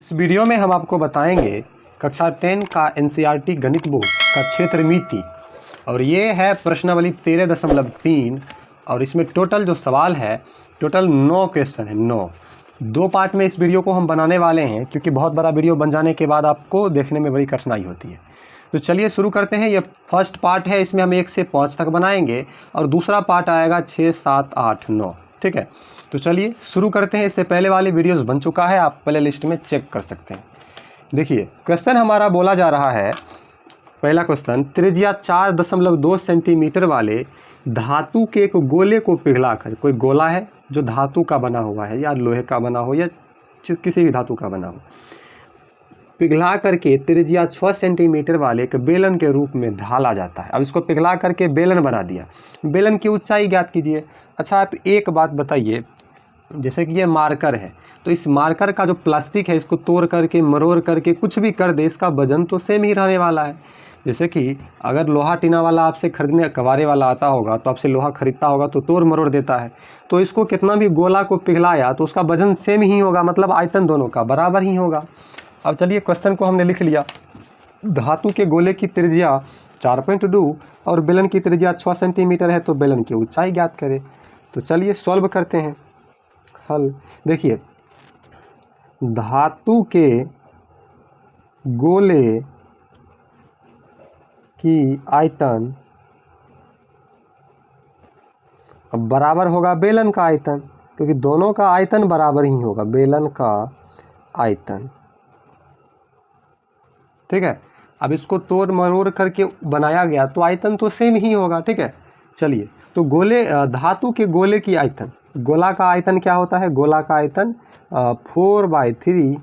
इस वीडियो में हम आपको बताएंगे कक्षा 10 का एनसीईआरटी गणित बुक का क्षेत्र मिति और ये है प्रश्नावली 13.3 और इसमें टोटल जो सवाल है टोटल 9 क्वेश्चन है। 9 दो पार्ट में इस वीडियो को हम बनाने वाले हैं क्योंकि बहुत बड़ा वीडियो बन जाने के बाद आपको देखने में बड़ी कठिनाई होती है। तो चलिए शुरू करते हैं। ये फर्स्ट पार्ट है, इसमें हम 1 से 5 तक बनाएंगे और दूसरा पार्ट आएगा 6, 7, 8, 9। ठीक है, तो चलिए शुरू करते हैं। इससे पहले वाली वीडियोस बन चुका है, आप प्ले लिस्ट में चेक कर सकते हैं। देखिए क्वेश्चन हमारा बोला जा रहा है, पहला क्वेश्चन, त्रिज्या 4.2 सेंटीमीटर वाले धातु के एक गोले को पिघलाकर, कोई गोला है जो धातु का बना हुआ है या लोहे का बना हो या किसी भी धातु का बना हो, पिघला करके त्रिज्या 6 सेंटीमीटर वाले एक बेलन के रूप में ढाला जाता है। अब इसको पिघला करके बेलन बना दिया, बेलन की ऊंचाई ज्ञात कीजिए। अच्छा आप एक बात बताइए, जैसे कि ये मार्कर है तो इस मार्कर का जो प्लास्टिक है इसको तोड़ करके मरोड़ करके कुछ भी कर दे, इसका वजन तो सेम ही रहने वाला है। जैसे कि अगर लोहा टीना वाला आपसे खरीदने कबारे वाला आता होगा तो आपसे लोहा खरीदता होगा तो तोड़ मरोड़ देता है, तो इसको कितना भी गोला को पिघलाया तो उसका वजन सेम ही होगा, मतलब आयतन दोनों का बराबर ही होगा। अब चलिए क्वेश्चन को हमने लिख लिया, धातु के गोले की त्रिज्या 4.2 और बेलन की त्रिज्या 6 सेंटीमीटर है तो बेलन की ऊंचाई ज्ञात करें। तो चलिए सॉल्व करते हैं। हल देखिए, धातु के गोले की आयतन अब बराबर होगा बेलन का आयतन, क्योंकि दोनों का आयतन बराबर ही होगा, बेलन का आयतन। ठीक है, अब इसको तोड़ मरोड़ करके बनाया गया तो आयतन तो सेम ही होगा। ठीक है, चलिए तो गोले धातु के गोले की आयतन, गोला का आयतन क्या होता है, गोला का आयतन 4/3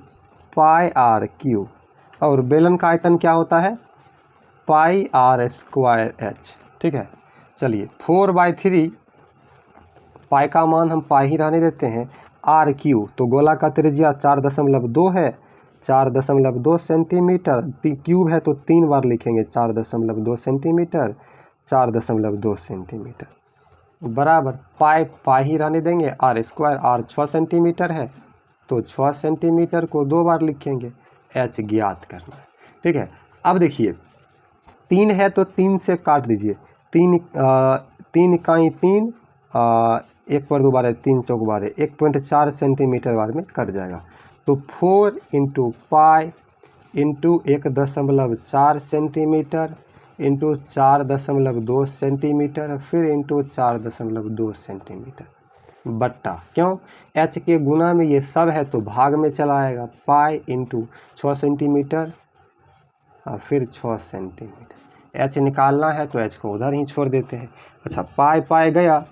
पाई आर क्यूब और बेलन का आयतन क्या होता है पाई आर स्क्वायर एच। ठीक है, चलिए 4/3 पाई का मान हम पाई ही रहने देते हैं, आर क्यूब तो गोला का त्रिज्या 4.2 है, 4.2 सेंटीमीटर, क्यूब है तो 3 बार लिखेंगे, 4.2 सेंटीमीटर, 4.2 सेंटीमीटर बराबर पाई ही रहने देंगे, आर स्क्वायर, आर 6 सेंटीमीटर है तो 6 सेंटीमीटर को 2 बार लिखेंगे, एच ज्ञात करना है। ठीक है, अब देखिए 3 है तो 3 से काट दीजिए, 3 इकाई 3, 1 पर 2 बार 3 चौक बार 1.4 सेंटीमीटर बार में कट जाएगा। तो 4 into pi into 1.4 centimetre into 4.2 centimetre फिर इंटू 4.2 सेंटीमीटर बट्टा, क्यों एच के गुना में ये सब है तो भाग में चला आएगा, पाई इंटू 6 सेंटीमीटर और फिर 6 सेंटीमीटर। एच निकालना है तो एच को उधर ही छोड़ देते हैं। अच्छा पाई गया।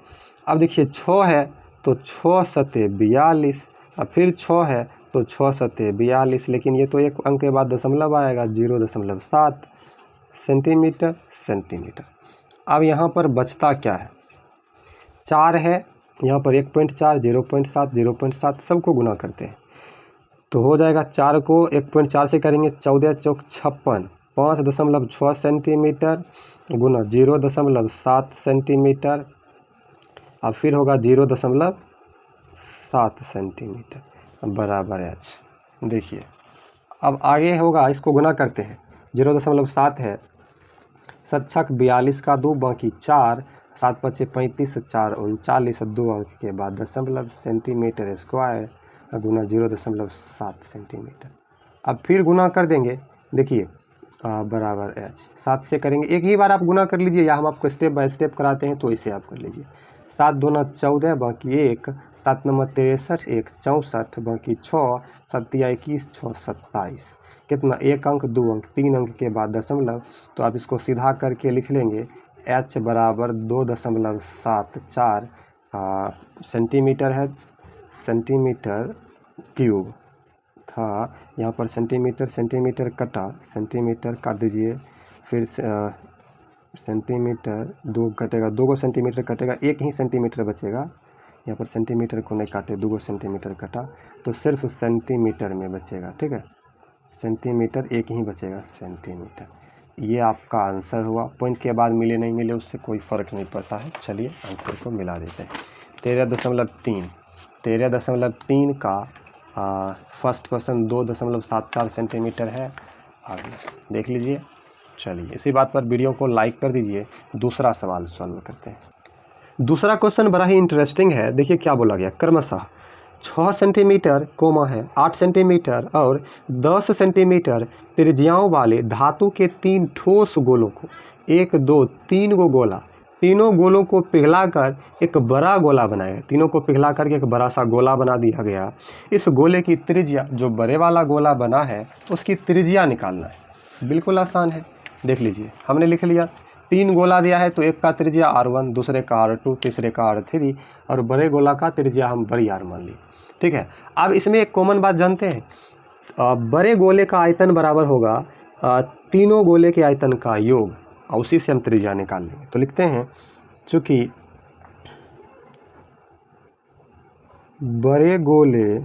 अब देखिए 6 है तो 6 सते 42 और फिर 6 है तो 6 सते 42, लेकिन ये तो एक अंक के बाद दशमलव आएगा, 0.7 सेंटीमीटर। अब यहाँ पर बचता क्या है, 4 है, यहाँ पर 1.4, 0.7, 0.7 सबको गुना करते हैं तो हो जाएगा, 4 को 1.4 से करेंगे 14 चौक 56, 5.6 सेंटीमीटर गुना 0.7 सेंटीमीटर और फिर होगा 0.7 सेंटीमीटर बराबर एच। देखिए अब आगे होगा, इसको गुना करते हैं, 0.7 है, 7 42 का 2 बाकी 4, 7 5 35, 4 39, 2 अंक के बाद दशमलव सेंटीमीटर स्क्वायर गुना 0.7 सेंटीमीटर। अब फिर गुना कर देंगे, देखिए बराबर एच, 7 से करेंगे, एक ही बार आप गुना कर लीजिए या हम आपको स्टेप बाय स्टेप कराते हैं तो इसे आप कर लीजिए। 7 दूना 14 बाकी 1, 7 नंबर 63, 1 64 बाकी 6, 7 या 21, 6 27, कितना 1 अंक 2 अंक 3 अंक के बाद दशमलव, तो आप इसको सीधा करके लिख लेंगे, एच बराबर 2.74 सेंटीमीटर है, सेंटीमीटर क्यूब था, यहाँ पर सेंटीमीटर कटा, सेंटीमीटर काट दीजिए, फिर सेंटीमीटर 2 कटेगा, 2 सेंटीमीटर कटेगा, 1 ही सेंटीमीटर बचेगा, यहाँ पर सेंटीमीटर को नहीं काटे, 2 सेंटीमीटर कटा तो सिर्फ सेंटीमीटर में बचेगा। ठीक है, सेंटीमीटर 1 ही बचेगा, सेंटीमीटर। ये आपका आंसर हुआ। पॉइंट के बाद मिले नहीं मिले उससे कोई फ़र्क नहीं पड़ता है। चलिए आंसर को मिला देते हैं। 13.3 का फर्स्ट क्वेश्चन 2.74 सेंटीमीटर है। आगे देख लीजिए। चलिए इसी बात पर वीडियो को लाइक कर दीजिए। दूसरा सवाल सॉल्व करते हैं। दूसरा क्वेश्चन बड़ा ही इंटरेस्टिंग है। देखिए क्या बोला गया, क्रमशः 6 सेंटीमीटर कोमा है 8 सेंटीमीटर और 10 सेंटीमीटर त्रिज्याओं वाले धातु के 3 ठोस गोलों को 1 2 3 गो गोला, तीनों गोलों को पिघलाकर एक बड़ा गोला बनाया। तीनों को पिघला करके एक बड़ा सा गोला बना दिया गया। इस गोले की त्रिज्या, जो बड़े वाला गोला बना है उसकी त्रिज्या निकालना है। बिल्कुल आसान है, देख लीजिए। हमने लिख लिया 3 गोला दिया है तो एक का त्रिज्या R1, दूसरे का R2, तीसरे का R3 और बड़े गोला का त्रिज्या हम बड़ी R मान ली। ठीक है। अब इसमें एक कॉमन बात जानते हैं, बड़े गोले का आयतन बराबर होगा तीनों गोले के आयतन का योग, और उसी से हम त्रिज्या निकाल लेंगे। तो लिखते हैं चूँकि बड़े गोले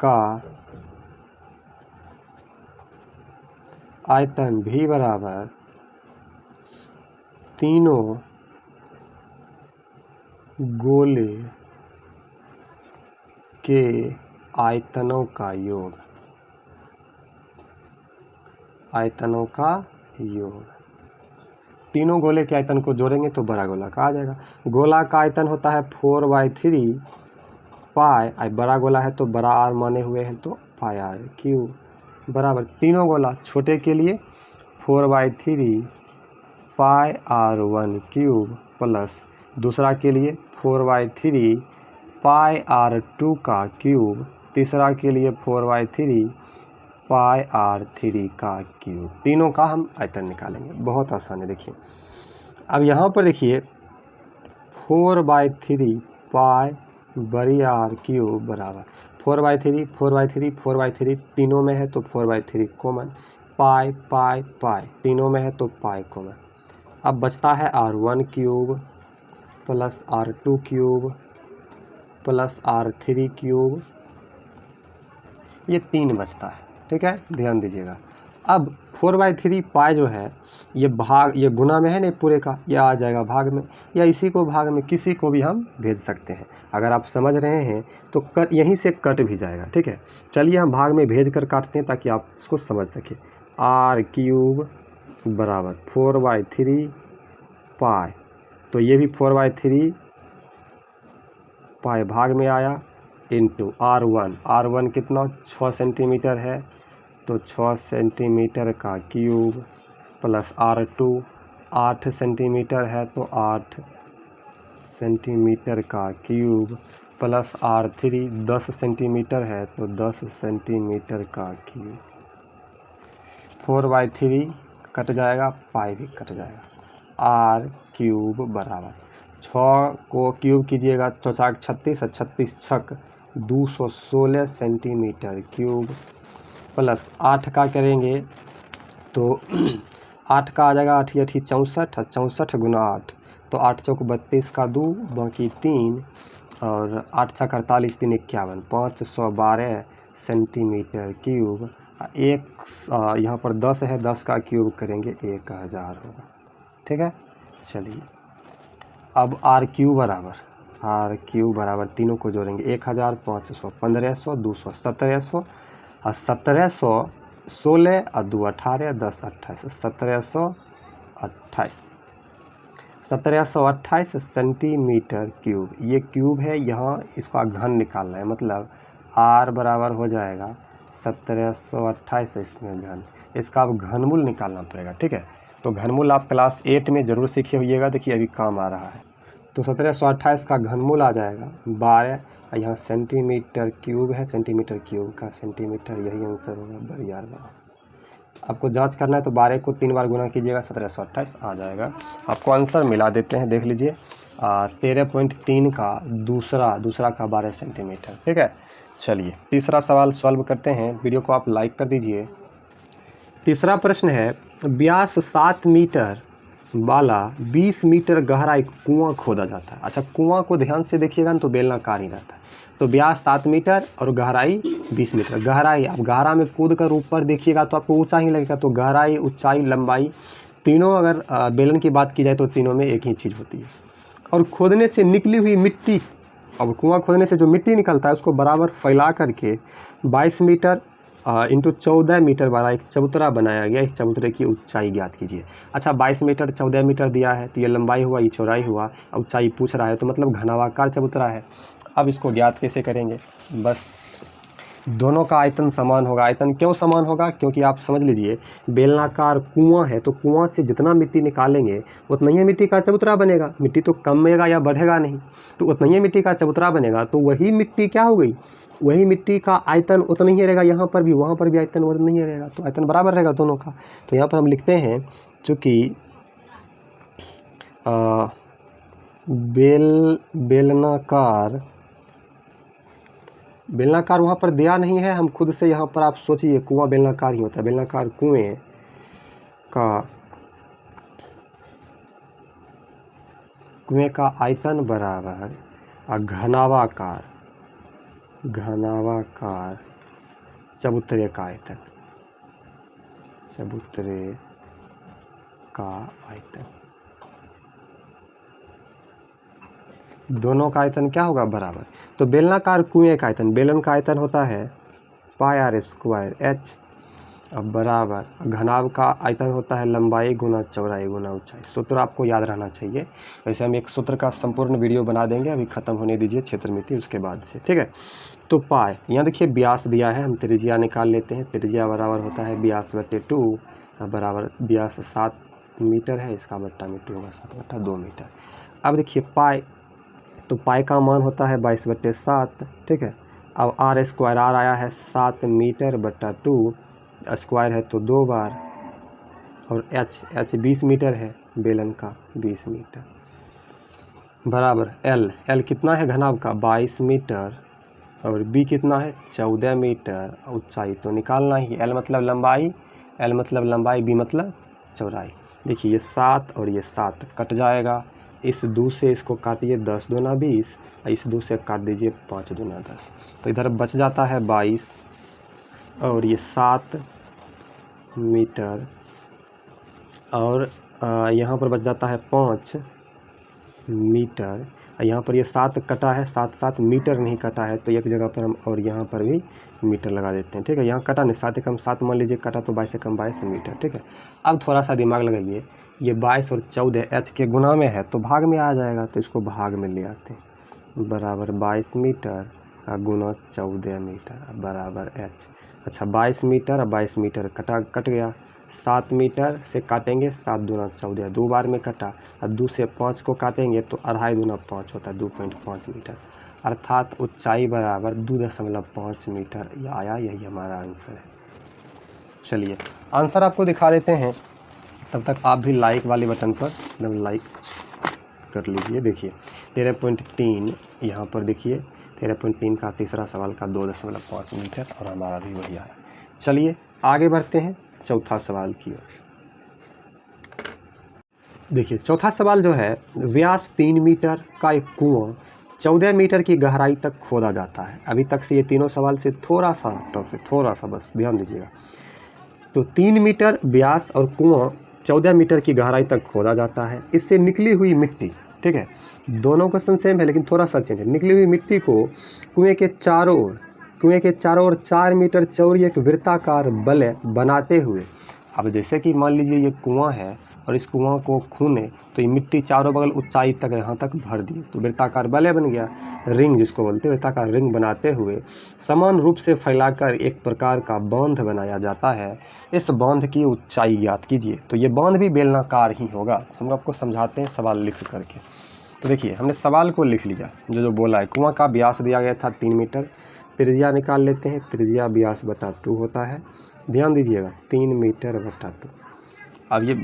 का आयतन भी बराबर तीनों गोले के आयतनों का योग, आयतनों का योग। तीनों गोले के आयतन को जोड़ेंगे तो बड़ा गोला का आ जाएगा। गोला का आयतन होता है 4/3 पाई, बड़ा गोला है तो बड़ा R माने हुए हैं तो पाई R क्यूब बराबर तीनों गोला। छोटे के लिए 4/3 पाई R1 क्यूब प्लस दूसरा के लिए 4/3 पाई R2 का क्यूब, तीसरा के लिए 4/3 पाई R3 का क्यूब। तीनों का हम आयतन निकालेंगे। बहुत आसान है। देखिए अब यहाँ पर देखिए 4/3 पाई बड़ी R क्यूब बराबर 4/3 4/3 4/3 तीनों में है तो 4/3 कॉमन, पाई पाई पाई तीनों में है तो पाई कॉमन। अब बचता है R1 cube plus R2 cube plus R3 cube, ये 3 बचता है। ठीक है, ध्यान दीजिएगा। अब 4/3 पाई जो है ये भाग, ये गुना में है नहीं पूरे का, ये आ जाएगा भाग में, या इसी को भाग में किसी को भी हम भेज सकते हैं। अगर आप समझ रहे हैं तो कट यहीं से कट भी जाएगा। ठीक है, चलिए हम भाग में भेज कर काटते हैं ताकि आप इसको समझ सकें। R क्यूब बराबर 4/3 पाई, तो ये भी 4/3 पाई भाग में आया इंटू R1 कितना 6 सेंटीमीटर है तो 6 सेंटीमीटर का क्यूब प्लस R2 8 सेंटीमीटर है तो 8 सेंटीमीटर का क्यूब प्लस R3 10 सेंटीमीटर है तो 10 सेंटीमीटर का क्यूब। 4/3 कट जाएगा, पाई भी कट जाएगा। R क्यूब बराबर 6 को क्यूब कीजिएगा 4 36 और 36 छक 216 सेंटीमीटर क्यूब प्लस 8 का करेंगे तो 8 का आ जाएगा 8 8 64 और 64 गुना 8 तो 8 चौक 32 का 2 बाकी 3 और 8 छक 48 3 51 512 सेंटीमीटर क्यूब। एक यहाँ पर 10 है, 10 का क्यूब करेंगे 1000 होगा। ठीक है, चलिए अब R क्यूब बराबर तीनों को जोड़ेंगे 1000 500 1500 200 1700 और 1700 16 और 2 18 10 28 1728 सेंटीमीटर क्यूब। ये क्यूब है, यहाँ इसका घन निकालना है, मतलब R बराबर हो जाएगा 1728, इसमें घन, इसका अब घनमूल निकालना पड़ेगा। ठीक है, तो घनमूल आप क्लास 8 में ज़रूर सीखे होइएगा। देखिए अभी काम आ रहा है। तो 1728 का घनमूल आ जाएगा 12, यहाँ सेंटीमीटर क्यूब है, सेंटीमीटर क्यूब का सेंटीमीटर, यही आंसर होगा बड़ी R बराबर। आपको जांच करना है तो 12 को 3 बार गुना कीजिएगा 1728 आ जाएगा। आपको आंसर मिला देते हैं, देख लीजिए 13.3 का दूसरा का 12 सेंटीमीटर। ठीक है, चलिए तीसरा सवाल सॉल्व करते हैं। वीडियो को आप लाइक कर दीजिए। तीसरा प्रश्न है, व्यास 7 मीटर वाला 20 मीटर गहरा एक कुआं खोदा जाता है। अच्छा, कुआं को ध्यान से देखिएगा ना तो बेलनाकार ही रहता है। तो व्यास 7 मीटर और गहराई 20 मीटर। गहराई, आप गहरा में कूद कर ऊपर देखिएगा तो आपको ऊंचा ही लगेगा। तो गहराई, ऊंचाई, लंबाई तीनों अगर बेलन की बात की जाए तो तीनों में एक ही चीज़ होती है। और खोदने से निकली हुई मिट्टी अब कुआं खोदने से जो मिट्टी निकलता है उसको बराबर फैला करके 22 मीटर इंटू 14 मीटर वाला एक चबूतरा बनाया गया। इस चबूतरे की ऊंचाई ज्ञात कीजिए। अच्छा 22 मीटर 14 मीटर दिया है तो ये लंबाई हुआ, ये चौड़ाई हुआ, ऊंचाई पूछ रहा है तो मतलब घनावाकार चबूतरा है। अब इसको ज्ञात कैसे करेंगे, बस दोनों का आयतन समान होगा। आयतन क्यों समान होगा, क्योंकि आप समझ लीजिए बेलनाकार कुआं है तो कुआं से जितना मिट्टी निकालेंगे उतना ही मिट्टी का चबूतरा बनेगा। मिट्टी तो कमेगा या बढ़ेगा नहीं, तो उतना ही मिट्टी का चबूतरा बनेगा। तो वही मिट्टी क्या हो गई, वही मिट्टी का आयतन उतना ही रहेगा, यहाँ पर भी वहाँ पर भी आयतन उतना ही रहेगा, तो आयतन बराबर रहेगा दोनों का। तो यहाँ पर हम लिखते हैं चूँकि बेलनाकार वहाँ पर दिया नहीं है, हम खुद से यहाँ पर आप सोचिए कुआं बेलनाकार ही होता है। बेलनाकार कुएं का आयतन बराबर घनावाकार चबूतरे का आयतन, दोनों का आयतन क्या होगा, बराबर। तो बेलनाकार कुएं का आयतन, बेलन का आयतन होता है पाई आर स्क्वायर एच, अब बराबर घनाभ का आयतन होता है लंबाई गुना चौड़ाई गुना ऊंचाई। सूत्र आपको याद रहना चाहिए। वैसे हम एक सूत्र का संपूर्ण वीडियो बना देंगे, अभी ख़त्म होने दीजिए क्षेत्रमिति, उसके बाद से, ठीक है। तो पाई, यहाँ देखिए व्यास दिया है, हम त्रिज्या निकाल लेते हैं। त्रिज्या बराबर होता है व्यास बटे 2, बराबर व्यास 7 मीटर है, इसका बट्टा मीटर होगा 7/2 मीटर। अब देखिए पाई, तो पाई का मान होता है 22/7, ठीक है। अब आर स्क्वायर, आर आया है 7 मीटर बट्टा 2, स्क्वायर है तो 2 बार, और एच 20 मीटर है बेलन का, 20 मीटर बराबर एल कितना है घनाभ का 22 मीटर, और बी कितना है 14 मीटर, ऊंचाई तो निकालना ही, एल मतलब लंबाई, बी मतलब चौड़ाई। देखिए ये 7 और ये 7 कट जाएगा, इस 2 से इसको काटिए 10 दूना 20, इस 2 से काट दीजिए 5 दूना 10, तो इधर बच जाता है 22, और ये 7 मीटर, और यहाँ पर बच जाता है 5 मीटर। यहाँ पर ये 7 कटा है, 7 मीटर नहीं कटा है, तो एक जगह पर हम और यहाँ पर भी मीटर लगा देते हैं, ठीक है। यहाँ कटा नहीं, 7 कम 7 मान लीजिए कटा, तो 22 से कम 22 मीटर, ठीक है। अब थोड़ा सा दिमाग लगाइए, ये 22 और 14 एच के गुना में है तो भाग में आ जाएगा, तो इसको भाग में ले आते हैं, बराबर 22 मीटर गुना 14 मीटर बराबर एच। अच्छा 22 मीटर और 22 मीटर कट गया, 7 मीटर से काटेंगे 7 दूना 14, 2 बार में कटा, और 2 से 5 को काटेंगे तो 2.5 दूना 5 होता है 2.5 मीटर, अर्थात ऊंचाई बराबर 2.5 मीटर। यह आया, यही हमारा आंसर है। चलिए आंसर आपको दिखा देते हैं, तब तक आप भी लाइक वाले बटन पर एकदम लाइक कर लीजिए। देखिए 13.3 यहाँ पर देखिए 13.3 का तीसरा सवाल का 2.5 मीटर, और हमारा भी वही आया। चलिए आगे बढ़ते हैं चौथा सवाल की ओर। देखिए चौथा सवाल जो है, व्यास 3 मीटर का एक कुआं 14 मीटर की गहराई तक खोदा जाता है। अभी तक से ये तीनों सवाल से थोड़ा सा टफ है, थोड़ा सा बस ध्यान दीजिएगा। तो 3 मीटर व्यास और कुआं 14 मीटर की गहराई तक खोदा जाता है। इससे निकली हुई मिट्टी, ठीक है, दोनों क्वेश्चन सेम है लेकिन थोड़ा सा चेंज है। निकली हुई मिट्टी को कुएं के चारों ओर 4 मीटर चौड़ी एक वृत्ताकार बल्ले बनाते हुए, अब जैसे कि मान लीजिए ये कुआं है और इस कुआं को खूने तो ये मिट्टी चारों बगल ऊंचाई तक यहाँ तक भर दी, तो वृत्ताकार बल्ले बन गया, रिंग जिसको बोलते हैं, वृत्ताकार रिंग बनाते हुए समान रूप से फैलाकर एक प्रकार का बांध बनाया जाता है। इस बांध की ऊंचाई ज्ञात कीजिए। तो ये बांध भी बेलनाकार ही होगा, हम आपको समझाते हैं सवाल लिख करके। तो देखिए हमने सवाल को लिख लिया, जो बोला है कुआं का व्यास दिया गया था 3 मीटर, त्रिज्या निकाल लेते हैं, त्रिज्या व्यास बटा 2 होता है, ध्यान दीजिएगा 3 मीटर बटा 2। अब ये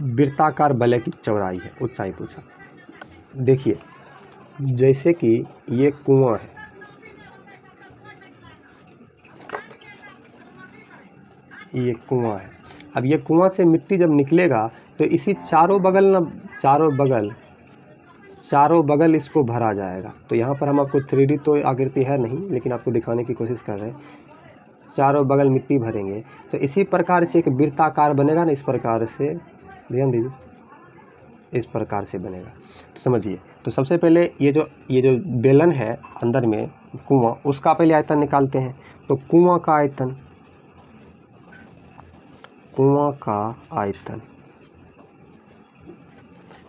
वृत्ताकार बल्ले की चौड़ाई है, ऊंचाई पूछा। देखिए जैसे कि ये कुआं है, ये कुआं है, अब ये कुआं से मिट्टी जब निकलेगा तो इसी चारों बगल इसको भरा जाएगा। तो यहाँ पर हम आपको 3D तो आकृति है नहीं, लेकिन आपको दिखाने की कोशिश कर रहे हैं, चारों बगल मिट्टी भरेंगे तो इसी प्रकार से एक वृत्ताकार बनेगा ना, इस प्रकार से, ध्यान दीजिए, इस प्रकार से बनेगा। तो समझिए, तो सबसे पहले ये जो बेलन है अंदर में कुआं, उसका पहले आयतन निकालते हैं। तो कुआं का आयतन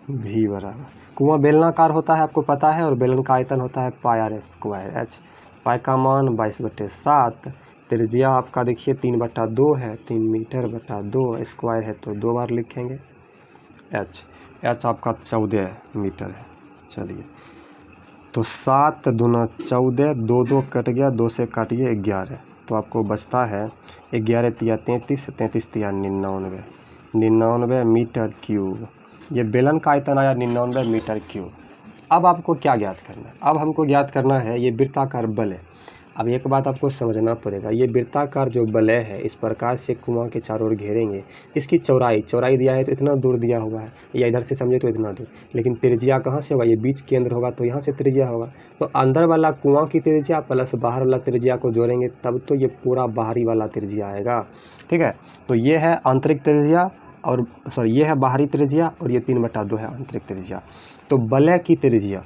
V बराबर, कुआं बेलनाकार होता है आपको पता है, और बेलन का आयतन होता है पाई आर स्क्वायर एच। पाई का मान 22/7, त्रिज्या आपका देखिए 3/2 है, 3 मीटर बटा 2, स्क्वायर है तो 2 बार लिखेंगे। एच आपका 14 मीटर है। चलिए, तो 7 दूना 14, 2 कट गया, 2 से काटिए 11, तो आपको बचता है 11 तिया 33, 33 तिया 99 मीटर क्यूब। ये बेलन का आयतन आया 99 मीटर क्यूब। अब आपको क्या ज्ञात करना है? अब हमको ज्ञात करना है ये वृत्ताकार बलय। अब एक बात आपको समझना पड़ेगा, ये वृत्ताकार जो बलय है इस प्रकार से कुआं के चारों ओर घेरेंगे। इसकी चौड़ाई दिया है तो इतना दूर दिया हुआ है, या इधर से समझे तो इतना दूर, लेकिन त्रिज्या कहाँ से होगा? ये बीच केंद्र होगा तो यहाँ से त्रिज्या होगा। तो अंदर वाला कुआं की त्रिज्या प्लस बाहर वाला त्रिज्या को जोड़ेंगे तब तो ये पूरा बाहरी वाला त्रिज्या आएगा। ठीक है, तो ये है आंतरिक त्रिज्या, और सॉरी ये है बाहरी त्रिज्या, और ये 3/2 है आंतरिक त्रिज्या। तो वलय की त्रिज्या,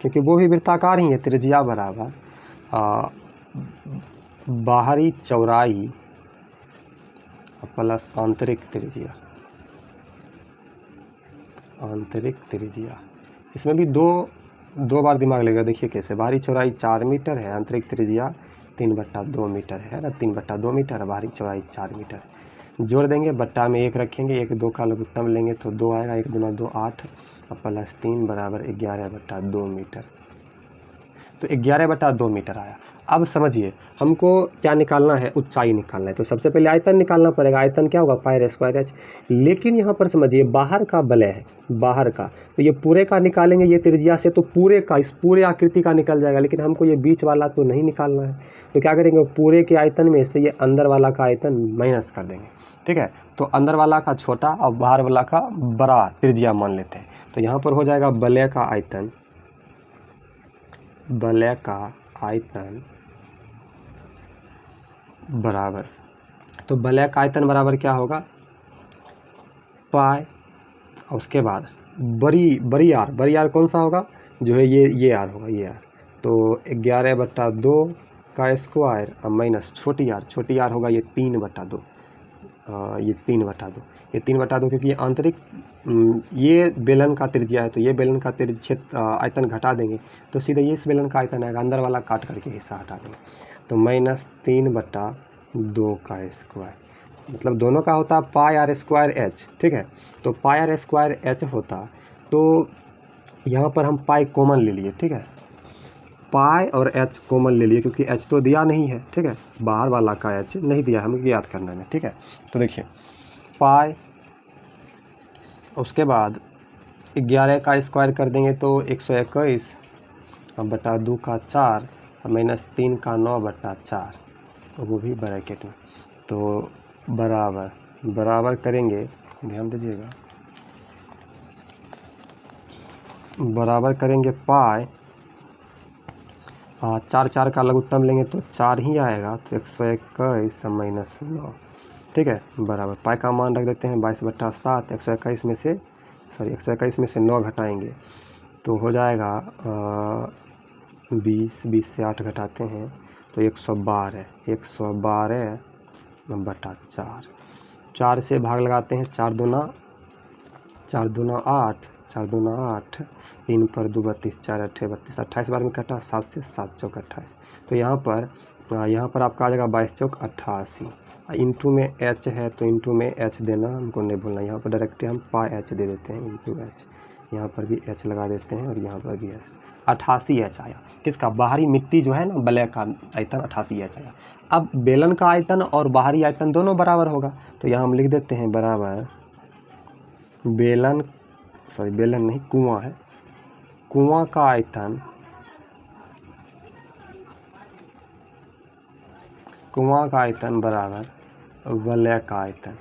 क्योंकि वो भी वृत्ताकार ही है, त्रिज्या बराबर बाहरी चौड़ाई प्लस आंतरिक त्रिज्या। इसमें भी दो बार दिमाग लगेगा। देखिए कैसे, बाहरी चौड़ाई 4 मीटर है, आंतरिक त्रिज्या 3/2 मीटर है ना, 3/2 मीटर, बाहरी चौड़ाई 4 मीटर। जोड़ देंगे, बट्टा में 1 रखेंगे, 1 2 का लघुत्तम लेंगे तो 2 आएगा, 1 दूना 2 8 प्लस 3 बराबर 11/2 मीटर। तो 11/2 मीटर आया। अब समझिए हमको क्या निकालना है? ऊंचाई निकालना है। तो सबसे पहले आयतन निकालना पड़ेगा। आयतन क्या होगा? पाई आर स्क्वायर एच। लेकिन यहाँ पर समझिए बाहर का बलय है, बाहर का, तो ये पूरे का निकालेंगे ये त्रिज्या से, तो पूरे का, इस पूरे आकृति का निकल जाएगा। लेकिन हमको ये बीच वाला तो नहीं निकालना है, तो क्या करेंगे? पूरे के आयतन में से ये अंदर वाला का आयतन माइनस कर देंगे। ठीक है, तो अंदर वाला का छोटा और बाहर वाला का बड़ा त्रिज्या मान लेते हैं। तो यहाँ पर हो जाएगा बलय का आयतन बराबर, तो बलय का आयतन बराबर क्या होगा? पाई, और उसके बाद बड़ी आर कौन सा होगा? जो है ये आर होगा, ये आर। तो 11/2 का स्क्वायर और माइनस छोटी आर होगा ये 3/2, ये 3/2 क्योंकि ये आंतरिक, ये बेलन का त्रिज्या है, तो ये बेलन का आयतन घटा देंगे तो सीधे ये इस बेलन का आयतन आएगा, अंदर वाला काट करके हिस्सा हटा देंगे। तो -3/2 का स्क्वायर, मतलब दोनों का होता पाई आर स्क्वायर एच। ठीक है, तो पाई आर स्क्वायर एच होता, तो यहाँ पर हम पाई कॉमन ले लिए। ठीक है, पाई और एच कॉमन ले लिए, क्योंकि एच तो दिया नहीं है। ठीक है, बाहर वाला का एच नहीं दिया, हमें याद करना है। ठीक है, तो देखिए पाई, उसके बाद 11 का स्क्वायर कर देंगे तो 121/2 का 4 और -3 का 9/4, तो वो भी ब्रैकेट में। तो बराबर करेंगे, ध्यान दीजिएगा, बराबर करेंगे पाई, 4 का लघुत्तम लेंगे तो 4 ही आएगा, तो 121 -9। ठीक है, बराबर पाई का मान रख देते हैं 22/7। 121 में से 9 घटाएंगे तो हो जाएगा 20 से 8 घटाते हैं तो 112/4। 4 से भाग लगाते हैं, 4 दूना 8, 3 पर 2 32, 4 8 32, 28 बार में कटा, 7 से 7 चौक 28। तो यहाँ पर आपका आ जाएगा 22 चौक 88। इंटू में एच है तो इंटू में एच देना हमको नहीं भूलना। यहाँ पर डायरेक्ट हम पाई एच दे देते हैं, इंटू एच, यहाँ पर भी एच लगा देते हैं और यहाँ पर भी एच। 88 एच आया। किसका? बाहरी मिट्टी जो है ना, बलय का आयतन 88 एच आया। अब बेलन का आयतन और बाहरी आयतन दोनों बराबर होगा, तो यहाँ हम लिख देते हैं बराबर बेलन नहीं, कुआं है, कुआं का आयतन बराबर वलय का आयतन।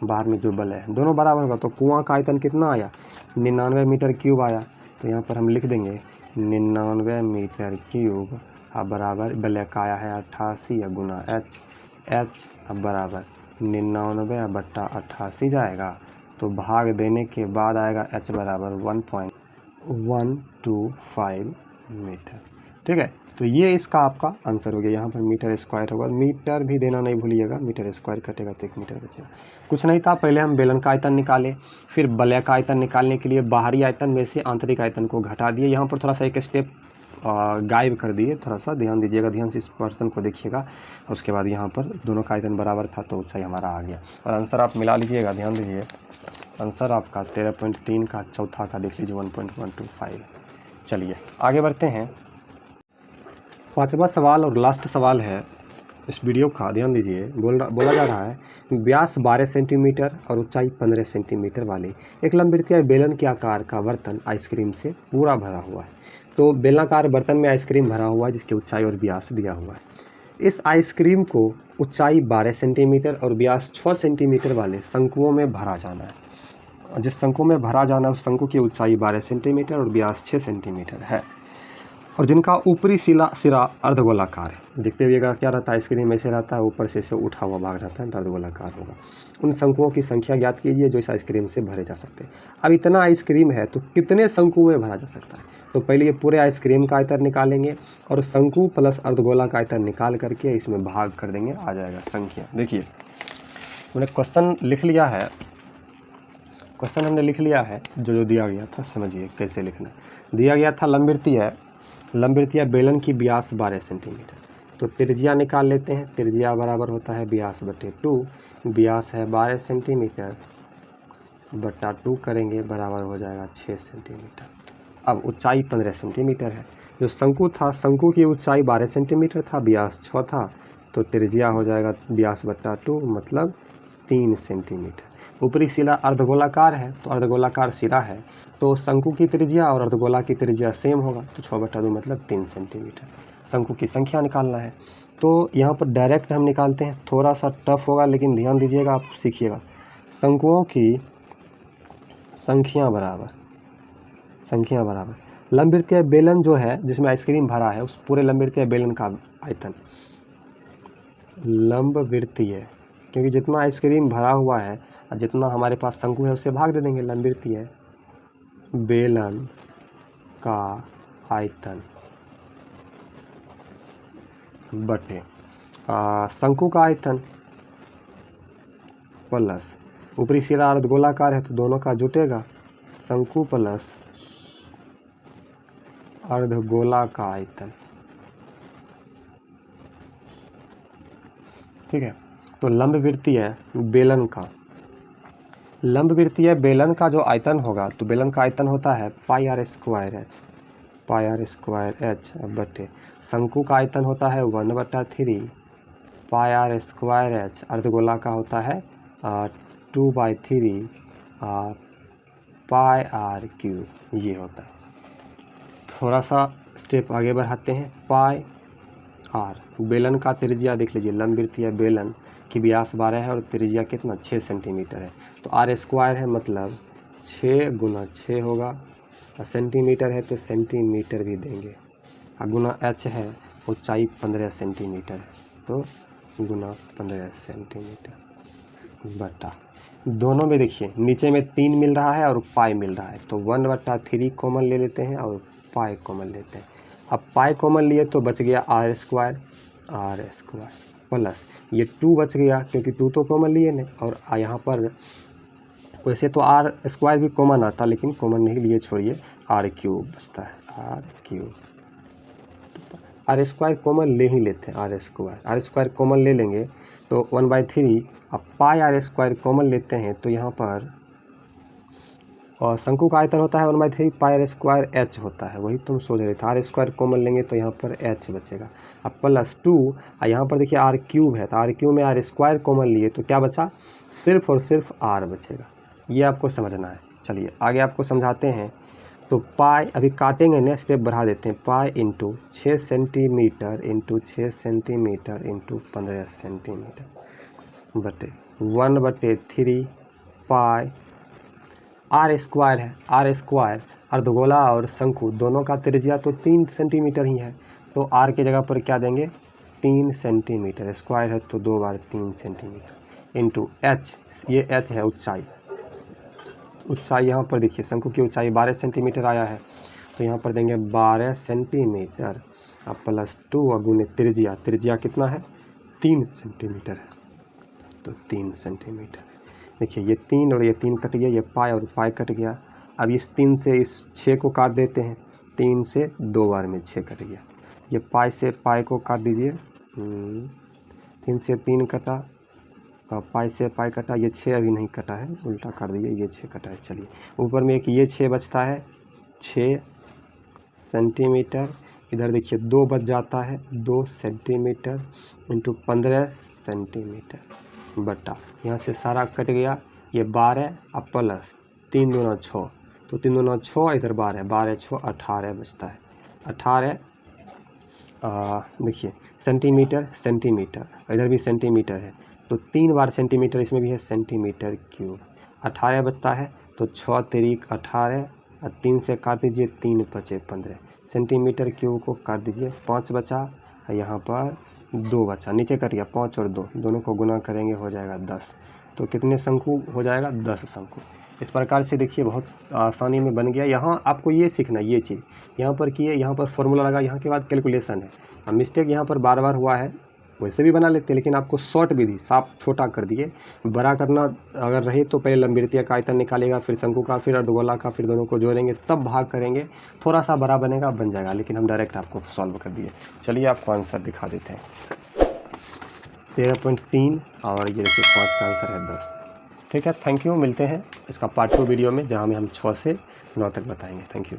बाहर में जो बलय है दोनों बराबर होगा, तो कुआं का आयतन कितना आया? 99 मीटर क्यूब आया। तो यहाँ पर हम लिख देंगे 99 मीटर क्यूब बराबर बलय का आया है 88 गुना एच बराबर 99/88 जाएगा, तो भाग देने के बाद आएगा h बराबर 1.125 मीटर। ठीक है, तो ये इसका आपका आंसर हो गया। यहाँ पर मीटर स्क्वायर होगा, मीटर भी देना नहीं भूलिएगा, मीटर स्क्वायर कटेगा तो 1 मीटर बचेगा। कुछ नहीं था, पहले हम बेलन का आयतन निकाले, फिर वलय का आयतन निकालने के लिए बाहरी आयतन में से आंतरिक आयतन को घटा दिए। यहाँ पर थोड़ा सा एक स्टेप गायब कर दिए, थोड़ा सा ध्यान दीजिएगा, ध्यान से इस पर्सन को देखिएगा। उसके बाद यहाँ पर दोनों का आयतन बराबर था तो ऊंचाई हमारा आ गया। और आंसर आप मिला लीजिएगा, ध्यान दीजिए, आंसर आपका 13.3 का चौथा का देख लीजिए 1.125। चलिए आगे बढ़ते हैं। पांचवा सवाल और लास्ट सवाल है इस वीडियो का, ध्यान दीजिए। बोला जा रहा है व्यास 12 सेंटीमीटर और ऊंचाई 15 सेंटीमीटर वाले एक लंबवृत्तीय बेलन के आकार का बर्तन आइसक्रीम से पूरा भरा हुआ है। तो बेलनाकार बर्तन में आइसक्रीम भरा हुआ है जिसकी ऊंचाई और व्यास दिया हुआ है। इस आइसक्रीम को ऊंचाई 12 सेंटीमीटर और व्यास 6 सेंटीमीटर वाले शंकुओं में भरा जाना है। जिस शंकु में भरा जाना है उस शंकु की ऊंचाई 12 सेंटीमीटर और व्यास 6 सेंटीमीटर है, और जिनका ऊपरी सिरा अर्धगोलाकार है। देखते हुएगा क्या रहता है, आइसक्रीम ऐसे रहता है, ऊपर से उठा हुआ भाग रहता है, अर्धगोलाकार होगा। उन शंकुओं की संख्या ज्ञात कीजिए जो इस आइसक्रीम से भरे जा सकते हैं। अब इतना आइसक्रीम है तो कितने शंकु में भरा जा सकता है? तो पहले ये पूरे आइसक्रीम का आयतन निकालेंगे और शंकु प्लस अर्धगोला का आयतन निकाल करके इसमें भाग कर देंगे, आ जाएगा संख्या। देखिए मैंने क्वेश्चन लिख लिया है, क्वेश्चन हमने लिख लिया है जो दिया गया था। समझिए कैसे लिखना। दिया गया था लंबवृत्तीय बेलन की व्यास 12 सेंटीमीटर, तो त्रिज्या निकाल लेते हैं। त्रिज्या बराबर होता है व्यास बटे 2, व्यास है 12 सेंटीमीटर बटा 2 करेंगे बराबर हो जाएगा 6 सेंटीमीटर। अब ऊंचाई 15 सेंटीमीटर है। जो शंकु था, शंकु की ऊंचाई 12 सेंटीमीटर था, व्यास 6 था, तो त्रिज्या हो जाएगा व्यास बटा 2 मतलब 3 सेंटीमीटर। ऊपरी सिरा अर्धगोलाकार है तो अर्धगोलाकार सिरा है, तो शंकु की त्रिज्या और अर्धगोला की त्रिज्या सेम होगा, तो 6/2 मतलब 3 सेंटीमीटर। शंकु की संख्या निकालना है तो यहाँ पर डायरेक्ट हम निकालते हैं। थोड़ा सा टफ होगा लेकिन ध्यान दीजिएगा, आप सीखिएगा। शंकुओं की संख्या बराबर लंबवृत्तीय बेलन जो है जिसमें आइसक्रीम भरा है उस पूरे लंबवृत्तीय बेलन का आयतन, लंबवृत्तीय क्योंकि जितना आइसक्रीम भरा हुआ है और जितना हमारे पास शंकु है उसे भाग दे देंगे। लंबवृत्तीय बेलन का आयतन बटे शंकु का आयतन प्लस ऊपरी सिरा अर्धगोलाकार है तो दोनों का जुटेगा, शंकु प्लस अर्धगोला का आयतन। ठीक है, तो लंबवृत्तीय बेलन का जो आयतन होगा तो बेलन का आयतन होता है पाई आर स्क्वायर एच बटे शंकु का आयतन होता है 1/3 पाई आर स्क्वायर एच, अर्धगोला का होता है 2/3 पाई आर क्यूब, ये होता है। थोड़ा सा स्टेप आगे बढ़ाते हैं। पाई आर बेलन का त्रिज्या देख लीजिए, लंबवृत्तीय बेलन की व्यास 12 है और त्रिज्या कितना 6 सेंटीमीटर है, तो आर स्क्वायर है मतलब 6 गुना 6 होगा, और सेंटीमीटर है तो सेंटीमीटर भी देंगे, और गुना एच है ऊंचाई 15 सेंटीमीटर है तो गुना 15 सेंटीमीटर बटा दोनों में देखिए नीचे में 3 मिल रहा है और पाई मिल रहा है, तो 1/3 कॉमन ले लेते हैं और पाई कॉमन लेते हैं। अब पाई कॉमन लिए तो बच गया आर स्क्वायर प्लस ये 2 बच गया क्योंकि 2 तो कॉमन लिए नहीं, और यहाँ पर वैसे तो आर स्क्वायर भी कॉमन आता लेकिन कॉमन नहीं लिए, छोड़िए, आर क्यूब बचता है, आर स्क्वायर कॉमन ले ही लेते हैं। आर स्क्वायर कॉमन ले लेंगे तो 1/3, अब पाई आर स्क्वायर कॉमन लेते हैं तो यहाँ पर और शंकु का आयतन होता है 1/3 पाई आर स्क्वायर एच होता है, वही तुम सोच रहे थे। आर स्क्वायर कॉमन लेंगे तो यहाँ पर एच बचेगा, अब प्लस 2, और यहाँ पर देखिए आर क्यूब है तो आर क्यूब में आर स्क्वायर कॉमन लिए तो क्या बचा, सिर्फ और सिर्फ आर बचेगा। ये आपको समझना है। चलिए आगे आपको समझाते हैं। तो पाई अभी काटेंगे, नेक्स्ट स्टेप बढ़ा देते हैं। Pi into 6 centimetre into 6 centimetre into 15 centimetre बटे 1/3 पाई आर स्क्वायर है। आर स्क्वायर अर्धगोला और शंकु दोनों का त्रिज्या तो 3 सेंटीमीटर ही है, तो आर की जगह पर क्या देंगे 3 सेंटीमीटर, स्क्वायर है तो 2 बार 3 सेंटीमीटर इंटू एच, ये एच है ऊंचाई, ऊंचाई यहाँ पर देखिए शंकु की ऊंचाई 12 सेंटीमीटर आया है, तो यहाँ पर देंगे 12 सेंटीमीटर अब प्लस 2 और गुने त्रिज्या, त्रिज्या कितना है 3 सेंटीमीटर है, तो 3 सेंटीमीटर। देखिए ये 3 और ये 3 कट गया, ये पाई और पाई कट गया। अब इस 3 से इस 6 को काट देते हैं, 3 से 2 बार में 6 कट गया। ये पाई से पाई को काट दीजिए, 3 से 3 कटा, पाई से पाई कटा, ये 6 अभी नहीं कटा है, उल्टा कर दीजिए, ये 6 कटा है। चलिए ऊपर में एक ये 6 बचता है, 6 सेंटीमीटर, इधर देखिए 2 बच जाता है, 2 सेंटीमीटर इंटू 15 सेंटीमीटर बटा, यहाँ से सारा कट गया, ये 12 अब प्लस 3 दूना 6, तो 3 दूना 6, इधर 12, 12 6 18 बचता है, 18 देखिए सेंटीमीटर सेंटीमीटर, इधर भी सेंटीमीटर है, तो 3 बार सेंटीमीटर इसमें भी है, सेंटीमीटर क्यूब। 18 बचता है, तो 6 तिरिक 18 और 3 से काट दीजिए, 3 बचे 15 सेंटीमीटर क्यूब को काट दीजिए, 5 बचा, यहाँ पर 2 बचा, नीचे कट गया 5 और 2, दोनों को गुना करेंगे हो जाएगा 10, तो कितने शंकु हो जाएगा 10 शंकु। इस प्रकार से देखिए बहुत आसानी में बन गया। यहाँ आपको ये सीखना, ये चीज़ यहाँ पर किए, यहाँ पर फॉर्मूला लगा, यहाँ के बाद कैलकुलेशन है। अब मिस्टेक यहाँ पर बार बार हुआ है, वैसे भी बना लेते हैं, लेकिन आपको शॉर्ट विधि साफ छोटा कर दिए। बड़ा करना अगर रहे तो पहले लंबवृत्तीय का आयतन निकालेगा, फिर शंकु का, फिर अर्धगोला का, फिर दोनों को जोड़ेंगे, तब भाग करेंगे, थोड़ा सा बड़ा बनेगा, बन जाएगा, लेकिन हम डायरेक्ट आपको सॉल्व कर दिए। चलिए आपको आंसर दिखा देते हैं, 13.3 और ये देखिए 5 का आंसर है 10। ठीक है, थैंक यू। मिलते हैं इसका पार्ट 2 वीडियो में, जहाँ में हम 6 से 9 तक बताएंगे। Thank you.